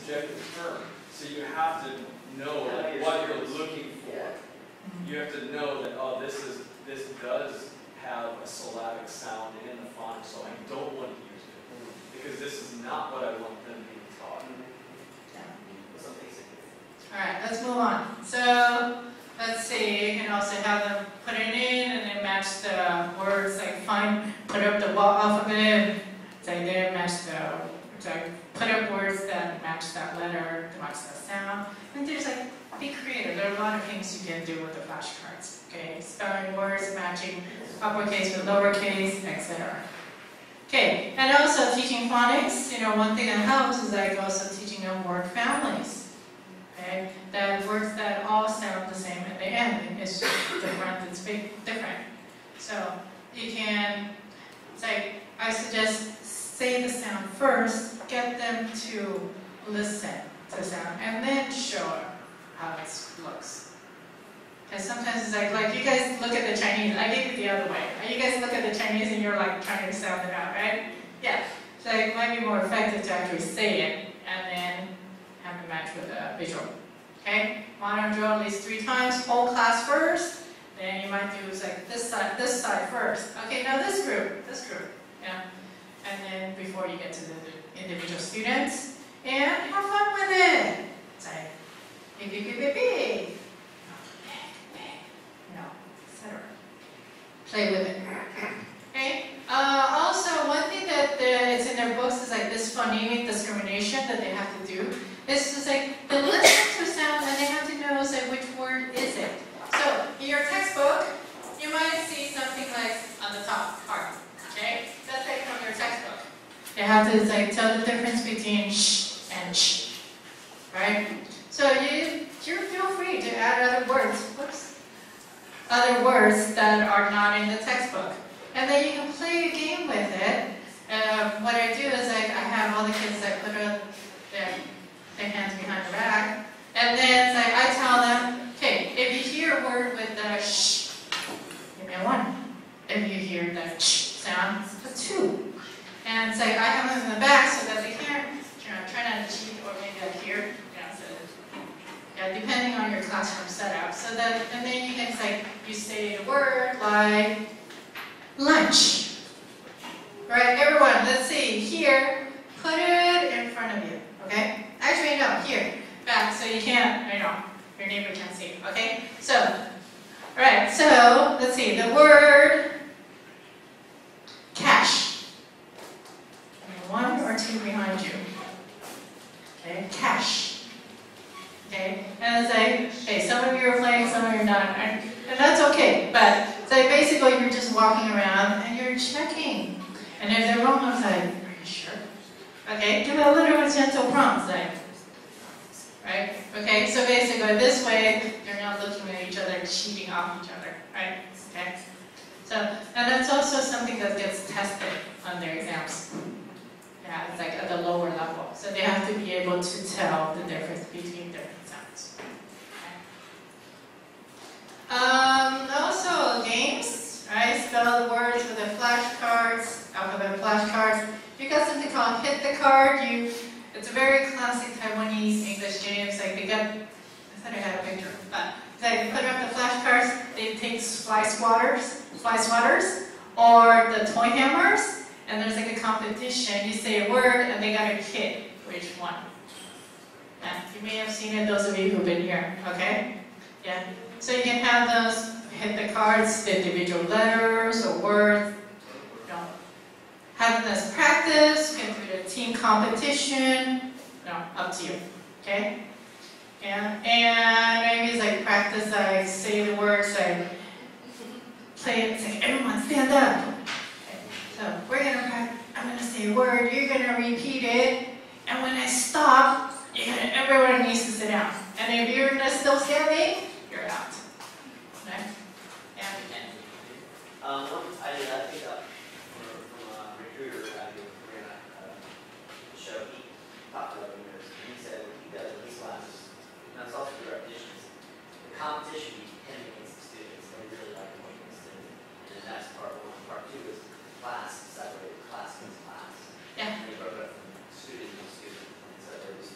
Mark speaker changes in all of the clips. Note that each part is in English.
Speaker 1: subjective term. So you have to know what you're looking for. You have to know that, oh, this does have a syllabic sound in the font, so I don't want to use it. Because this is not what I want them being taught.
Speaker 2: Alright, let's move on. So, let's see, you can also have them put it in and then match the words, like put up the alphabet, like then match put up words that match that letter, to match that sound. And there's like, be creative. There are a lot of things you can do with the flashcards. Okay, spelling words, matching uppercase with lowercase, etc. Okay, and also teaching phonics, one thing that helps is like also teaching them word families. Okay, that words that all sound the same at the end. It's just different, it's different. So you can, it's like, I suggest say the sound first, get them to listen to the sound, and then show how it looks. Because sometimes it's like you guys look at the Chinese, I did it the other way. You guys look at the Chinese and you're like trying to sound it out, right? Yeah. So it might be more effective to actually say it and then have it match with a visual. Okay? Modern drill at least 3 times, whole class first. Then you might do like this side first. Okay, now this group. Yeah. And then before you get to the individual students. And have fun with it. It's like big. Etc. Play with it. Okay. Also, one thing that it's in their books is like this phonemic discrimination that they have to do. It's just like the listen to sound and they have to know like which word is it. So in your textbook, you might see something like on the top part. Okay, that's like from your textbook. You have to like tell the difference between sh and sh, right? So you feel free to add other words. Whoops. Other words that are not in the textbook. And then you can play a game with it. What I do is I have all the kids that put up their hands behind their back. And then like, I tell them, okay, if you hear a word with the sh, give me a 1. If you hear the sh sound, a 2. And it's like I have them in the back so that they can't try not to cheat or maybe like here. Depending on your classroom setup. So that, and then you can say, you say a word like lunch. Right, everyone, let's see, here, put it in front of you, okay? Actually, no, here, back, so you can't, your neighbor can't see, okay? So, alright, so, let's see, the word cash. 1 or 2 behind you. Okay, cash. Okay, and it's like, hey, some of you are playing, some of you are not, and that's okay, but it's like basically you're just walking around and you're checking. And if they're wrong, I'm like, are you sure? Okay, give it a little gentle prompts, like, right? Okay, so basically this way, you're not looking at each other, cheating off each other, right? Okay, so, and that's also something that gets tested on their exams. Yeah, it's like at the lower level. So they have to be able to tell the difference between different sounds. Okay. Also games, right? Spell the words with the flashcards, alphabet flashcards. You got something called Hit the Card. It's a very classic Taiwanese English games. Like they got, I thought I had a picture, but they put up the flashcards. They take fly swatters, or the toy hammers. And there's like a competition. You say a word, and they gotta hit which one. Yeah, you may have seen it, those of you who've been here. Okay? Yeah. So you can have those hit the cards, the individual letters or words. Have them as practice. You can do the team competition. Up to you. Okay? Yeah. And maybe it's like practice, like say the words, like play it. It's like everyone stand up. So I'm gonna say a word, you're gonna repeat it, and when I stop, everyone needs to sit down. And if you're still standing, you're out. Okay? And again.
Speaker 3: I picked up from a recruiter we're gonna show. He talked about it, and he said what he does in these classes, and it's also the repetitions. The competition you pin against the students, they really like working with the students. And that's part 1. Part 2 is class, separated class against class.
Speaker 2: Yeah.
Speaker 3: And you broke it up from student to student. And so there's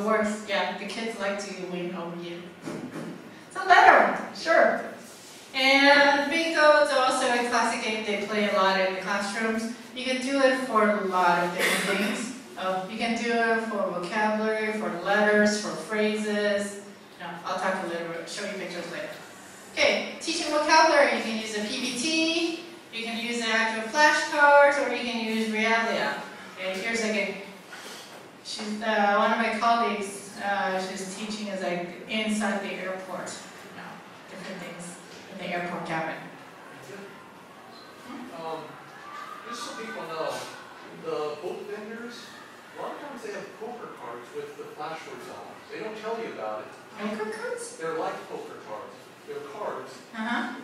Speaker 2: words, yeah, the kids like to win over you. So letter, sure. And bingo is also a classic game they play a lot in the classrooms. You can do it for a lot of different things. You can do it for vocabulary, for letters, for phrases. No, I'll talk a little bit, show you pictures later. Okay, teaching vocabulary, you can use a PPT, you can use the actual flashcards, or you can use Realia. Okay, here's like she's one of my colleagues, she's teaching us like inside the airport. You know, different things in the airport cabin.
Speaker 4: Just so people know, the book vendors, a lot of times they have poker cards with the flashwords on. They don't tell you about it.
Speaker 2: Poker cards?
Speaker 4: They're like poker cards. They're cards.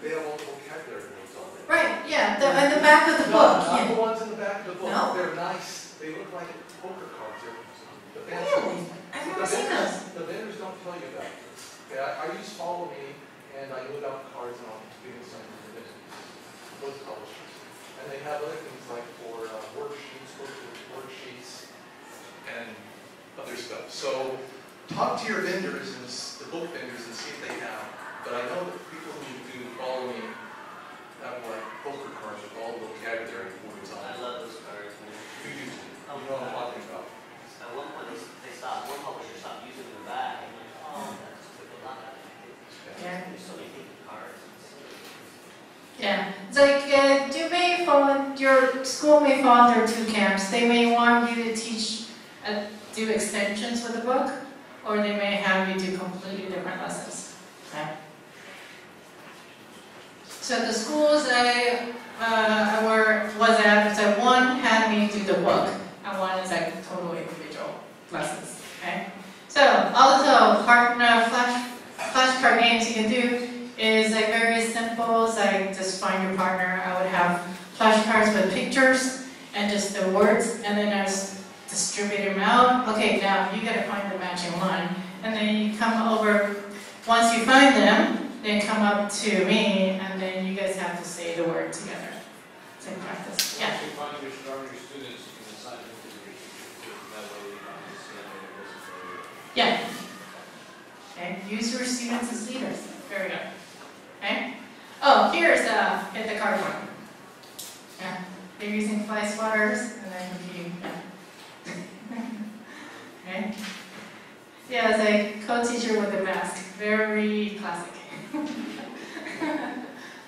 Speaker 4: They have all the vocabulary words on them.
Speaker 2: Right, yeah, in the back of the book.
Speaker 4: Not
Speaker 2: Yeah.
Speaker 4: the ones in the back of the book.
Speaker 2: No?
Speaker 4: They're nice. They look like poker cards. They're the fancy
Speaker 2: Really?
Speaker 4: ones.
Speaker 2: I've
Speaker 4: But
Speaker 2: never seen those.
Speaker 4: The vendors don't tell you about this. Okay, I use Follow Me, and I load out the cards and I'll give you some of the book publishers. And they have other things like for worksheets, and other stuff. So talk to your vendors, and the book vendors, and see if they have. But I know that people who do Follow Me have like poker cards with all the vocabulary words on
Speaker 3: I
Speaker 4: it.
Speaker 3: love those cards, man.
Speaker 4: You do too. You know what I'm talking about.
Speaker 3: At one point, they stopped, one publisher stopped using them back. I'm like, oh, that's took a lot out of it.
Speaker 2: Yeah.
Speaker 3: There's so many different cards.
Speaker 2: Yeah, it's like your school may fall under two camps. They may want you to teach, do extensions with the book, or they may have you do completely different lessons. Okay. So the schools I was at, so one had me do the book, and one is like total individual lessons. Okay. So also flashcard games you can do is like very simple. It's like just find your partner. I would have flashcards with pictures and just the words, and then I just distribute them out. Okay, now you gotta find the matching one, and then you come over. Once you find them, then come up to me, and then you guys have to say the word together. It's like practice. Yeah.
Speaker 5: Once you find your stronger students, you can assign them to the teacher. That way you can understand what it is.
Speaker 2: Yeah. Okay. Use your students as leaders. Very good. Okay. Oh, here's hit the card one. Yeah. They're using fly swatters and they're competing. Yeah. Okay. Yeah, it's like co-teacher with a mask. Very classic.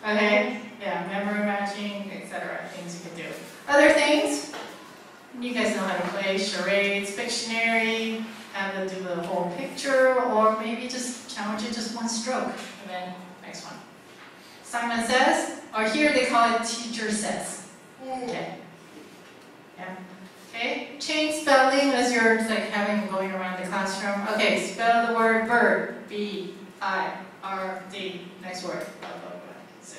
Speaker 2: Okay. Yeah, memory matching, etc. Things you can do. Other things. You guys know how to play charades, Pictionary, have them do the whole picture, or maybe just challenge it just one stroke, and then next one. Simon Says, or here they call it Teacher Says. Okay. Yeah. Okay. Change spelling as you're like having going around the classroom. Okay. Spell the word bird. B-I-R-D. Next word. Blah, blah, blah. So,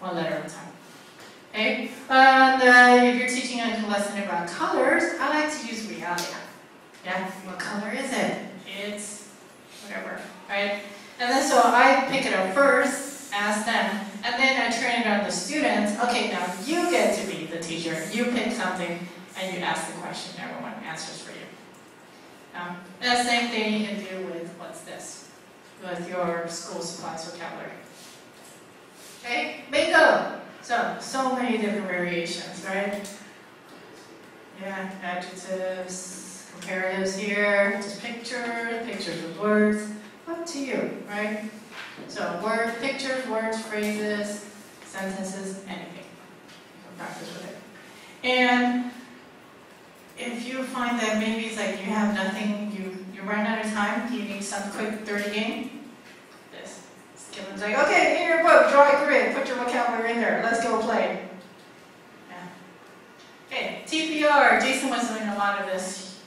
Speaker 2: one letter at a time. Okay. And if you're teaching a lesson about colors, I like to use Realia. Yeah. What color is it? It's whatever. Right. And then so I pick it up first, ask them, and then I train it on the students. Okay, now you get to be the teacher. You pick something and you ask the question. Everyone answers for you. And the same thing you can do with what's this, with your school supplies vocabulary. Okay, bingo. So many different variations, right? Yeah, adjectives, comparatives here, just pictures with words. Up to you, right? So words, pictures, words, phrases, sentences, anything. You can practice with it. And if you find that maybe it's like you have nothing, you run out of time, you need some quick 30 game, this. It's like, okay, in your book, draw a grid, put your vocabulary in there, let's go play. Yeah. Okay, TPR, Jason was doing a lot of this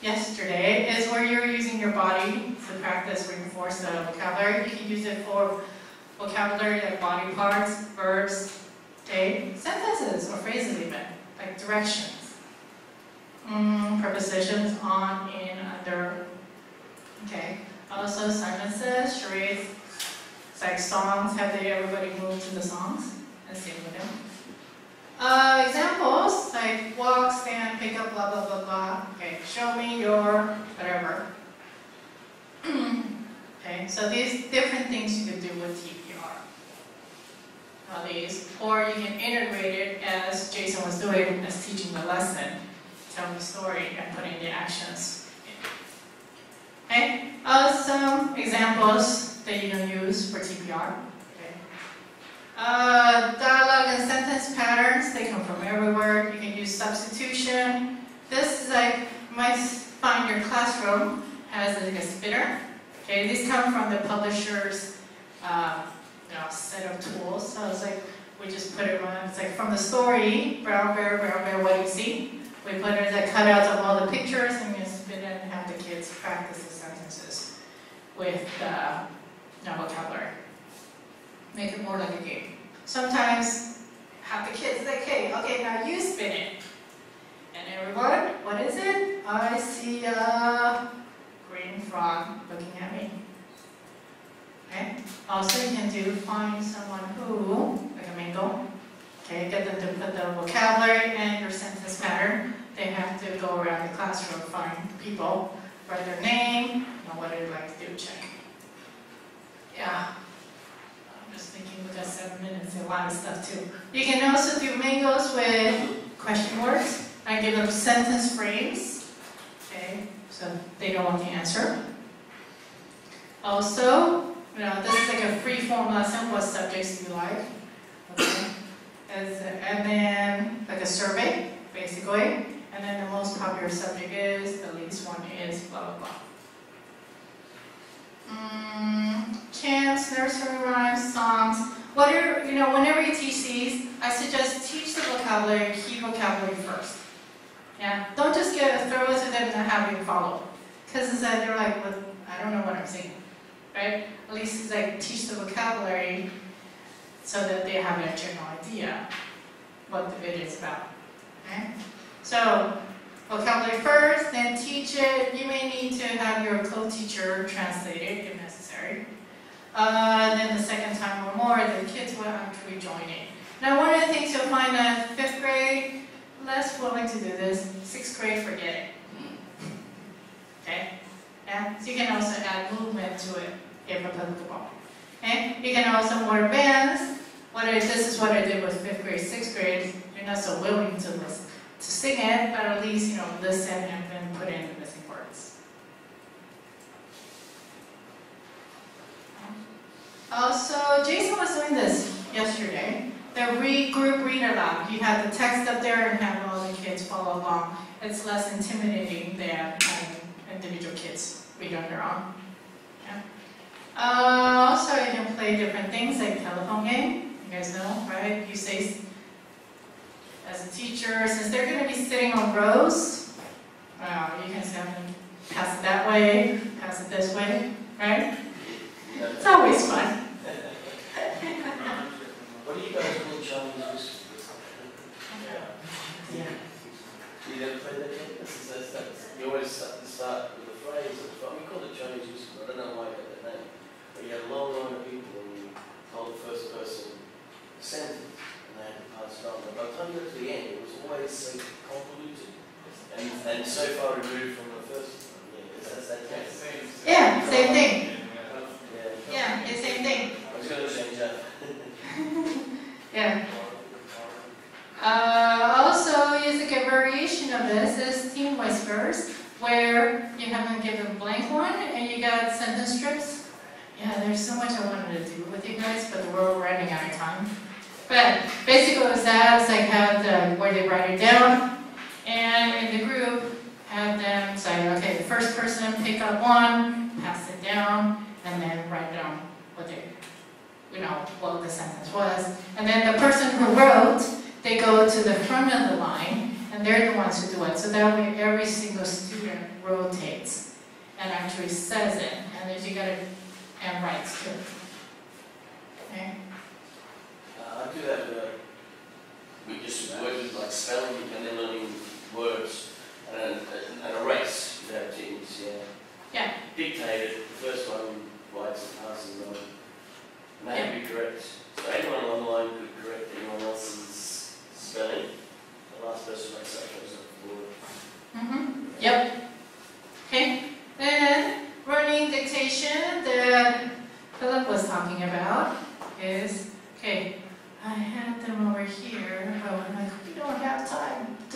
Speaker 2: yesterday, is where you're using your body to practice, reinforce the vocabulary. You can use it for vocabulary like body parts, verbs, okay, sentences or phrases even, like directions, prepositions, on, in, under, okay. Also, Simon Says, charades, it's like songs, have everybody move to the songs and sing with them. Examples, like walk, stand, pick up, blah, blah, blah, blah. Okay, show me your whatever. Okay, so these different things you can do with TPR. These, or you can integrate it as Jason was doing, as teaching the lesson, telling the story and putting the actions in. Okay, some examples that you can use for TPR. Okay. Dialogue and sentence patterns, they come from everywhere. You can use substitution. This is like, you might find your classroom has like a spinner. Okay, these come from the publisher's set of tools. So it's like, we just put it on, it's like from the story, brown bear, what do you see? We put it as cutouts of all the pictures and you spin it and have the kids practice the sentences with vocabulary. Make it more like a game. Sometimes have the kids like, hey, okay, now you spin it. And everyone, what is it? I see a green frog looking at me. Okay. Also, you can find someone who, like a mango. Okay, get them to put the vocabulary and your sentence pattern. They have to go around the classroom, find people, write their name, what they'd like to do, check. Yeah. I'm just thinking we got 7 minutes, a lot of stuff too. You can also do mangoes with question words. I give them sentence frames. Okay, so they don't want the answer. Also, this is like a free-form lesson. What subjects do you like? Okay. And then like a survey, basically. And then the most popular subject is, the least one is blah, blah, blah. Chants, nursery rhymes, songs. Whatever, whenever you teach these, I suggest teach the vocabulary, key vocabulary first. Yeah, don't just throw it to them and have you follow. Because they're like, well, I don't know what I'm saying. Right? At least it's like teach the vocabulary so that they have a general idea what the bit is about. Okay? So, vocabulary first, then teach it. You may need to have your co-teacher translate it if necessary. Then the second time or more, the kids will actually join in. Now, one of the things you'll find that 5th grade, less willing to do this. 6th grade, forget it. Okay? Yeah? So you can also add movement to it if applicable. Okay? You can also more advanced. This is what I did with 5th grade, 6th grade. You're not so willing to sing it, but at least listen and then put in the missing words. Also, Jason was doing this yesterday. The group read aloud. You have the text up there and have all the kids follow along. It's less intimidating than having individual kids read on their own. Yeah. Also, you can play different things like telephone game. You guys know, right? You say, as a teacher, since they're going to be sitting on rows, you can say, pass it that way, pass it this way, right? It's always fun.
Speaker 3: What do you guys call Chinese whispers?
Speaker 2: Yeah.
Speaker 3: You never played that game? You always start with a phrase. We call it Chinese whisper. I don't know why I got that name. But you had a long line of people and you told the first person a sentence and they had to pass it on. But by the time you got to the end, it was always so convoluted and so far removed from the first one. Yeah, that's that case.
Speaker 2: Yeah, same thing.
Speaker 3: Yeah,
Speaker 2: Yeah, same thing.
Speaker 3: I was going to change that.
Speaker 2: Yeah. Also, use a variation of this is team whispers, where you have them give a blank one and you got sentence strips. Yeah, there's so much I wanted to do with you guys, but we're running out of time. But basically, it was that. It's like have where they write it down, and in the group, have them say, okay, the first person pick up one, pass it down, and then write down what they. What the sentence was. And then the person who wrote, they go to the front of the line, and they're the ones who do it. So that way every single student rotates and actually says it. And then you got to, and writes too. Okay?
Speaker 3: I do that we just work like spelling and then learning words and a race with our teams,
Speaker 2: Yeah.
Speaker 3: Dictated, the first one writes and passes on. And that would be correct. So anyone along the line could correct anyone else's spelling. The last person writes that goes up forward.
Speaker 2: Yep. Okay. Then running dictation. The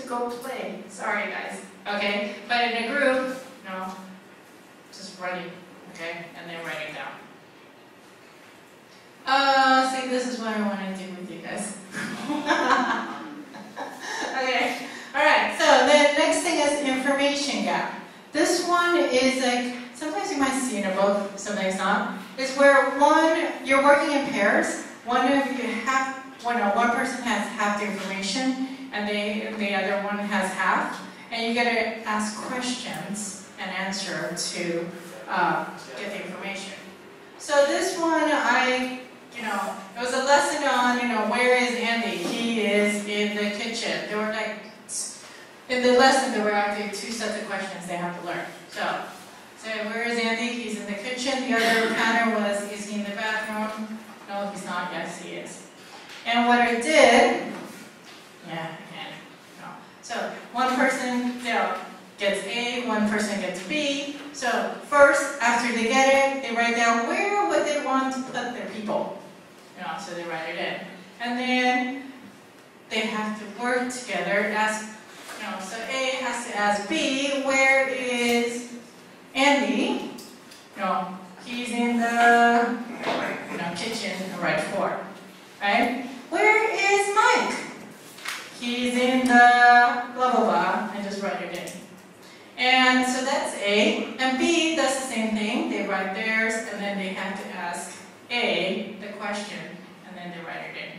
Speaker 2: go play. Sorry, guys. Okay? But in a group, no, just writing, okay? And then write it down. See, this is what I want to do with you guys. Okay. Alright, so the next thing is information gap. This one is like, sometimes you might see in a book, sometimes not. It's where you're working in pairs. One person has half the information, and the other one has half. And you gotta ask questions and answer to get the information. So this one, it was a lesson on, where is Andy? He is in the kitchen. There were like, in the lesson, there were actually 2 sets of questions they have to learn. So where is Andy? He's in the kitchen. The other pattern was, is he in the bathroom? No, he's not. Yes, he is. And what I did, So one person, gets A, one person gets B. So first, after they get it, they write down where would they want to put their people. So they write it in. And then they have to work together. So A has to ask B, where is Andy? He's in the kitchen, right 4. Right? Where is Mike? He's in the blah, blah, blah, and just write it in. And so that's A. And B does the same thing. They write theirs, and then they have to ask A the question, and then they write it in.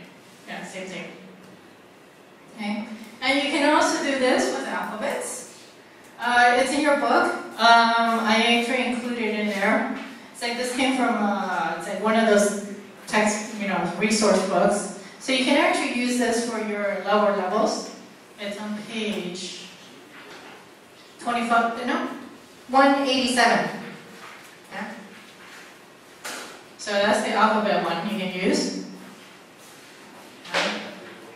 Speaker 2: Yeah, same thing. Okay? And you can also do this with alphabets. It's in your book. I actually included it in there. It's like this came from it's like one of those text, resource books. So you can actually use this for your lower levels. It's on page 187. Yeah. So that's the alphabet one you can use.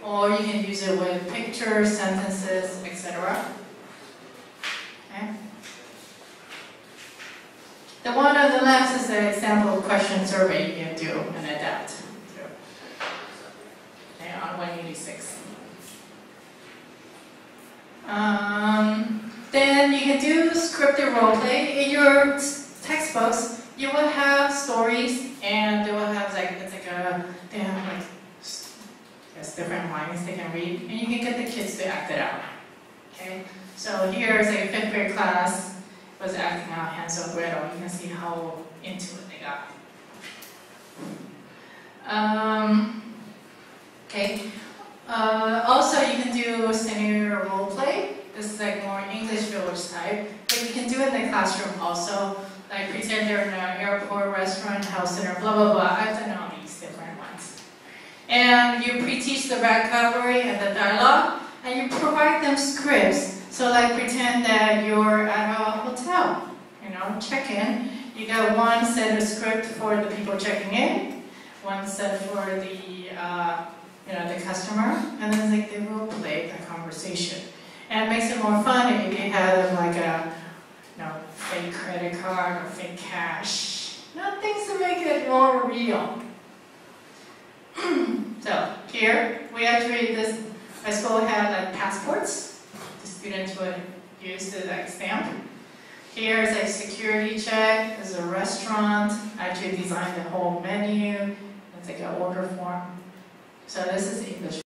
Speaker 2: Or you can use it with pictures, sentences, etc. Okay. The one on the left is the example question survey you can do and adapt to. Okay, on 186. Then you can do scripted role play. In your textbooks, you will have stories, and they will have they have different lines they can read, and you can get the kids to act it out. Okay, so here's a 5th grade class was acting out Hansel Gretel. You can see how into it they got. Okay. Also, you can do scenario role play. This is like more English village type, but you can do it in the classroom also. Like pretend they're in an airport, restaurant, health center, blah blah blah. I've done all these different ones. And you pre-teach the vocabulary and the dialogue, and you provide them scripts. So like pretend that you're at a hotel, check-in. You got one set of script for the people checking in, one set for the customer, and then they role play the conversation. And it makes it more fun if you have like a fake credit card or fake cash. Things to make it more real. So here we actually my school had like passports. The students would use to stamp. Here is a security check. There's a restaurant. I actually designed the whole menu. It's like an order form. So this is English